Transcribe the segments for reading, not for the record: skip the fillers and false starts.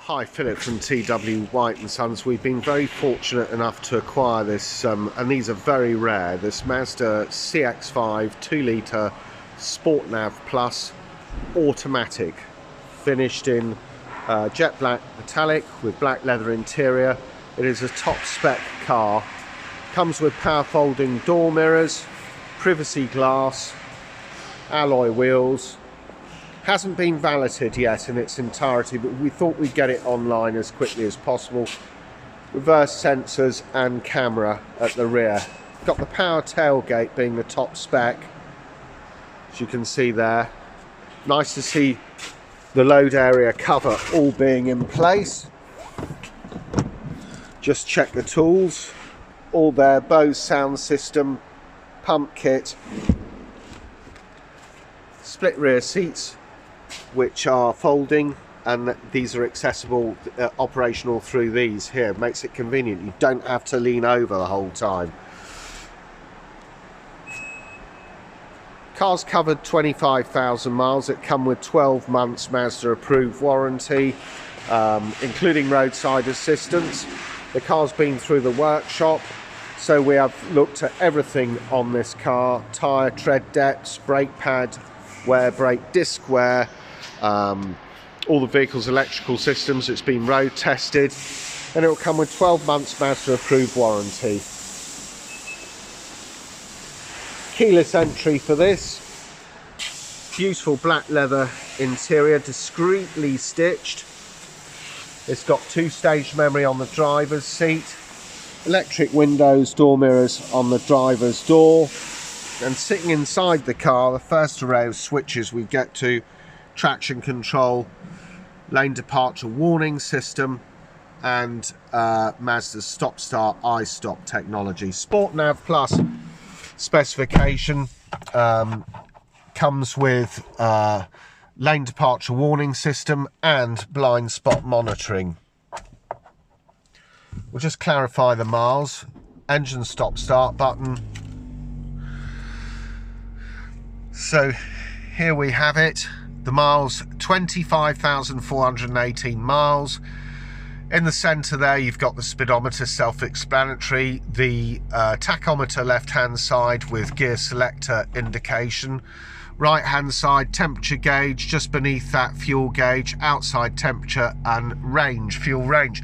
Hi, Philip from TW White & Sons. We've been very fortunate enough to acquire this, and these are very rare, this Mazda CX-5 2-litre Sport Nav Plus Automatic, finished in jet black metallic with black leather interior. It is a top spec car, comes with power folding door mirrors, privacy glass, alloy wheels. Hasn't been valeted yet in its entirety, but we thought we'd get it online as quickly as possible. Reverse sensors and camera at the rear. Got the power tailgate being the top spec, as you can see there. Nice to see the load area cover all being in place. Just check the tools, all there. BOSE Sound System, pump kit, split rear seats, which are folding, and these are accessible, operational through these here. Makes it convenient, you don't have to lean over the whole time. Car's covered 25,000 miles. It come with 12 months Mazda approved warranty, including roadside assistance. The car's been through the workshop, so we have looked at everything on this car: tyre tread depths, brake pad wear, brake disc wear, all the vehicle's electrical systems. It's been road tested, and it will come with 12 months Mazda approved warranty. Keyless entry for this. Beautiful black leather interior, discreetly stitched. It's got 2-stage memory on the driver's seat, electric windows, door mirrors on the driver's door. And sitting inside the car, the first array of switches we get to: traction control, lane departure warning system, and Mazda's stop-start I-stop technology. Sport Nav Plus specification comes with lane departure warning system and blind spot monitoring. We'll just clarify the miles. Engine stop-start button. So here we have it. The miles, 25,418 miles. In the centre there, you've got the speedometer, self-explanatory. The tachometer left-hand side with gear selector indication. Right-hand side, temperature gauge. Just beneath that, fuel gauge, outside temperature and range, fuel range.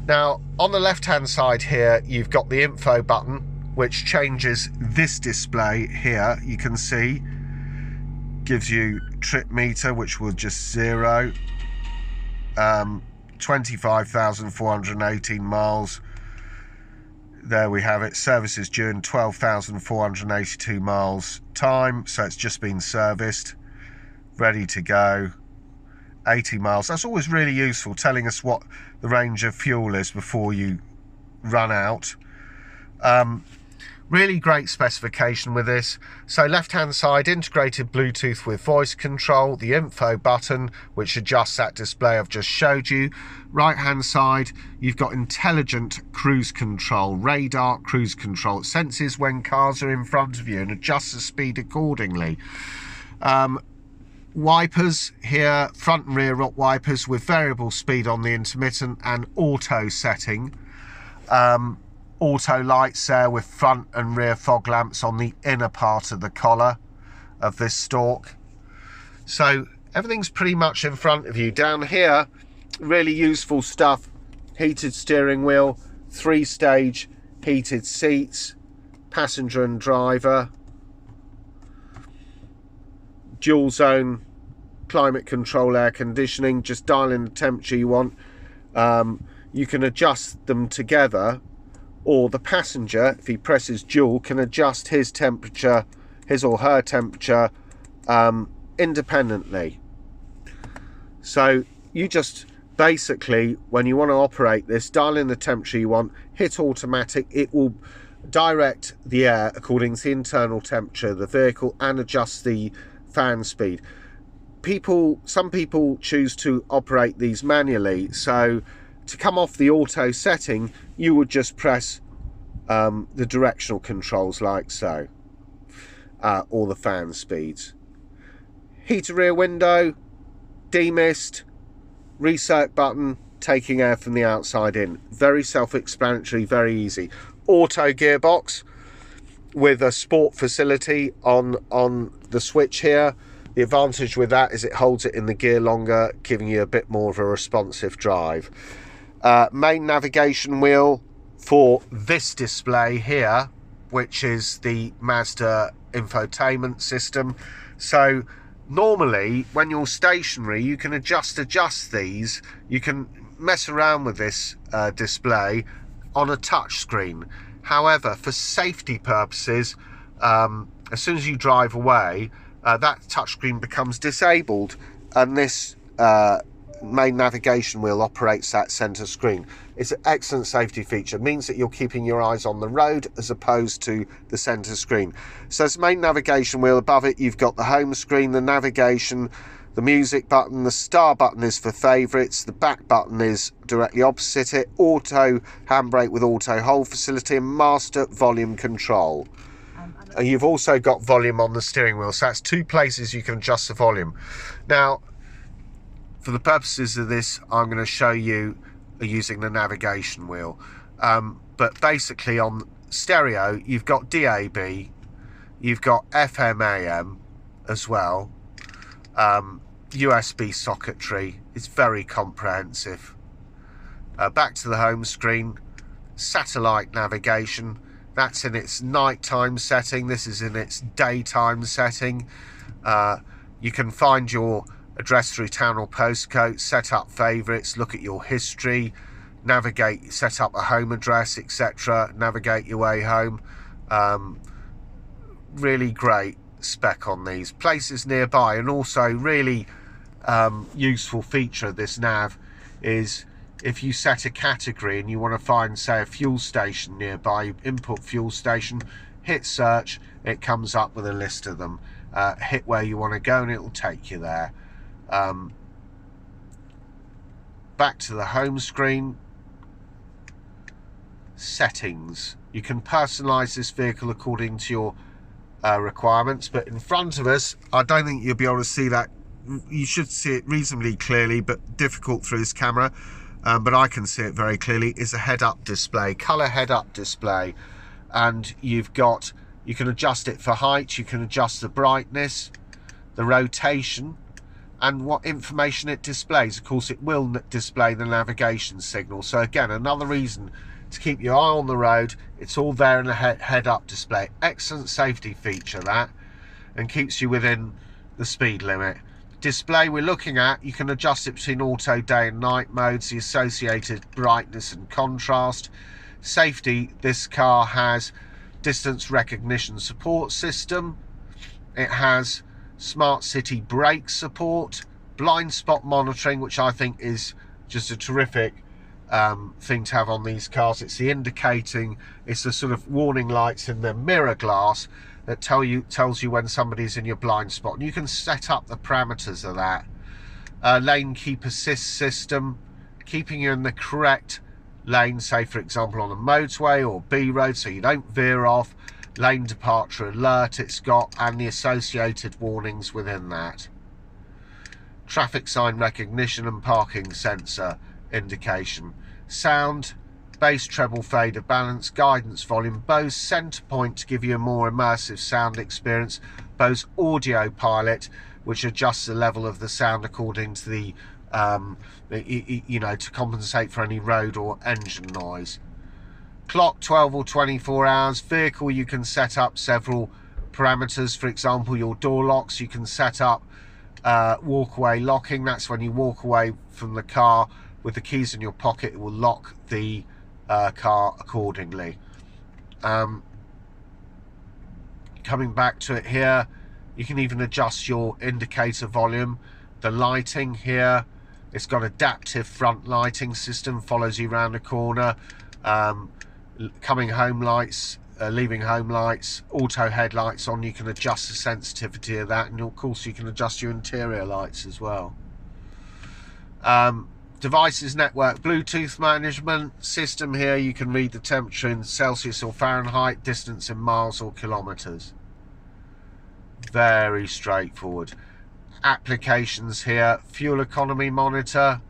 Now, on the left-hand side here, you've got the info button, which changes this display here. You can see, gives you trip meter, which will just 0, 25,418 miles. There we have it. Services due in 12,482 miles time, so it's just been serviced, ready to go. 80 miles. That's always really useful, telling us what the range of fuel is before you run out. Really great specification with this. So left hand side, integrated Bluetooth with voice control, the info button which adjusts that display I've just showed you. Right hand side, you've got intelligent cruise control, radar cruise control. It senses when cars are in front of you and adjusts the speed accordingly. Wipers here, front and rear wipers with variable speed on the intermittent and auto setting. Auto lights there with front and rear fog lamps on the inner part of the collar of this stalk. So everything's pretty much in front of you. Down here, really useful stuff: heated steering wheel, 3-stage heated seats, passenger and driver, dual zone climate control, air conditioning. Just dial in the temperature you want. You can adjust them together, or the passenger, if he presses dual, can adjust his temperature, his or her temperature, independently. So you just basically, when you want to operate this, dial in the temperature you want, hit automatic. It will direct the air according to the internal temperature of the vehicle and adjust the fan speed. Some people choose to operate these manually, so to come off the auto setting, you would just press the directional controls like so, or the fan speeds. Heated rear window, demist, reset button, taking air from the outside in. Very self-explanatory, very easy. Auto gearbox with a sport facility on the switch here. The advantage with that is it holds it in the gear longer, giving you a bit more of a responsive drive. Main navigation wheel for this display here, which is the Mazda infotainment system. So normally when you're stationary, you can adjust these. You can mess around with this display on a touch screen. However, for safety purposes, as soon as you drive away, that touchscreen becomes disabled, and this main navigation wheel operates that center screen. It's an excellent safety feature. It means that you're keeping your eyes on the road as opposed to the center screen. So this main navigation wheel, above it you've got the home screen, the navigation, the music button, the star button is for favorites, the back button is directly opposite it, auto handbrake with auto hold facility, and master volume control. And you've also got volume on the steering wheel, so that's two places you can adjust the volume. Now, for the purposes of this, I'm going to show you using the navigation wheel. But basically on stereo, you've got DAB, you've got FM AM as well. USB socketry is very comprehensive. Back to the home screen, satellite navigation. That's in its nighttime setting. This is in its daytime setting. You can find your address through town or postcode, set up favorites, look at your history, navigate, set up a home address, etc. Navigate your way home. Really great spec on these. Places nearby, and also really useful feature of this nav is if you set a category and you want to find, say, a fuel station nearby, you input fuel station, hit search, it comes up with a list of them. Hit where you want to go and it will take you there. Back to the home screen, settings. You can personalize this vehicle according to your requirements, but in front of us, I don't think you'll be able to see that. You should see it reasonably clearly, but difficult through this camera. But I can see it very clearly. Is a head-up display, color head-up display, and you can adjust it for height, you can adjust the brightness, the rotation, and what information it displays. Of course, it will display the navigation signal. So again, another reason to keep your eye on the road. It's all there in a head-up display. Excellent safety feature that, and keeps you within the speed limit. Display we're looking at, you can adjust it between auto, day and night modes, the associated brightness and contrast. Safety, this car has distance recognition support system. It has smart city brake support, blind spot monitoring, which I think is just a terrific thing to have on these cars. It's the indicating, it's the sort of warning lights in the mirror glass that tells you when somebody's in your blind spot, and you can set up the parameters of that. Lane keep assist system, keeping you in the correct lane, say for example on a motorway or B road, so you don't veer off. Lane departure alert it's got, and the associated warnings within that. Traffic sign recognition and parking sensor indication. Sound, bass treble fader balance, guidance volume, BOSE center point to give you a more immersive sound experience, BOSE audio pilot which adjusts the level of the sound according to the you know, to compensate for any road or engine noise. Clock 12 or 24 hours. Vehicle, you can set up several parameters. For example, your door locks, you can set up walk away locking. That's when you walk away from the car with the keys in your pocket, it will lock the car accordingly. Coming back to it here, you can even adjust your indicator volume. The lighting here, it's got adaptive front lighting system, follows you around the corner. Coming home lights, leaving home lights, auto headlights on. You can adjust the sensitivity of that, and of course you can adjust your interior lights as well. Devices network, Bluetooth management system here. You can read the temperature in Celsius or Fahrenheit, distance in miles or kilometers. Very straightforward. Applications here, fuel economy monitor,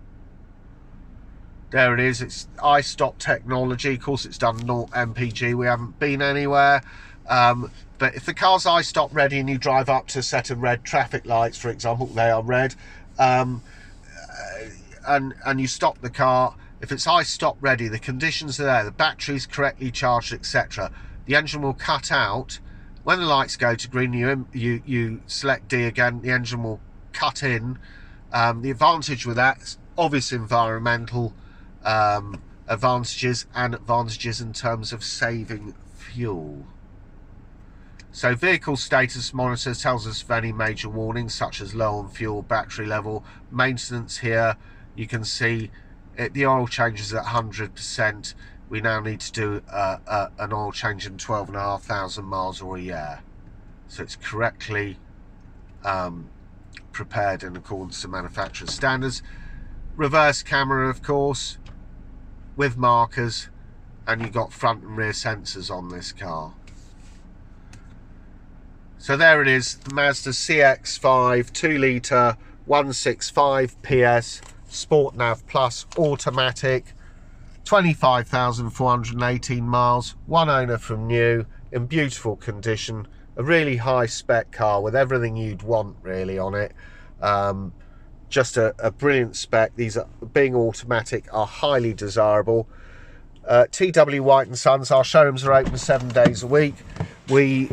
There it is. It's iStop technology. Of course, it's done 0 MPG. We haven't been anywhere. But if the car's iStop ready and you drive up to a set of red traffic lights, for example, they are red, and you stop the car, if it's iStop ready, the conditions are there, the battery's correctly charged, etc., the engine will cut out. When the lights go to green, you select D again, the engine will cut in. The advantage with that is obvious environmental advantages and advantages in terms of saving fuel. So vehicle status monitor tells us of any major warnings such as low on fuel, battery level. Maintenance here, you can see the oil change is at 100%. We now need to do an oil change in 12,500 miles or a year. So it's correctly prepared in accordance to manufacturer standards. Reverse camera, of course, with markers, and you've got front and rear sensors on this car. So there it is, the Mazda CX-5 2-litre 165 PS Sport Nav Plus Automatic, 25,418 miles, one owner from new, in beautiful condition, a really high spec car with everything you'd want really on it. Just a brilliant spec. These are, being automatic, are highly desirable. TW White & Sons, our showrooms are open 7 days a week. We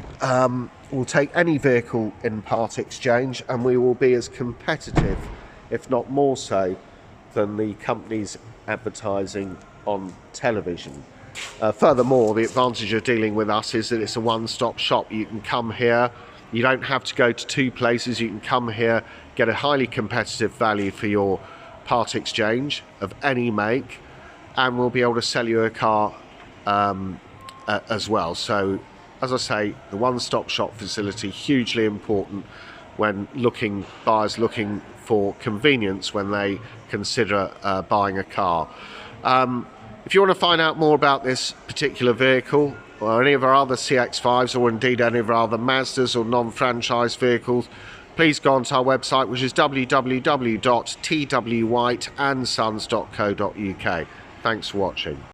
will take any vehicle in part exchange, and we will be as competitive, if not more so, than the companies advertising on television. Furthermore, the advantage of dealing with us is that it's a one-stop shop. You can come here, you don't have to go to 2 places, you can come here, get a highly competitive value for your part exchange of any make, and we'll be able to sell you a car as well. So as I say, the one-stop shop facility, hugely important when buyers looking for convenience when they consider buying a car. If you want to find out more about this particular vehicle or any of our other CX-5s, or indeed any of our other Mazdas or non-franchise vehicles, please go onto our website, which is www.twwhiteandsons.co.uk. Thanks for watching.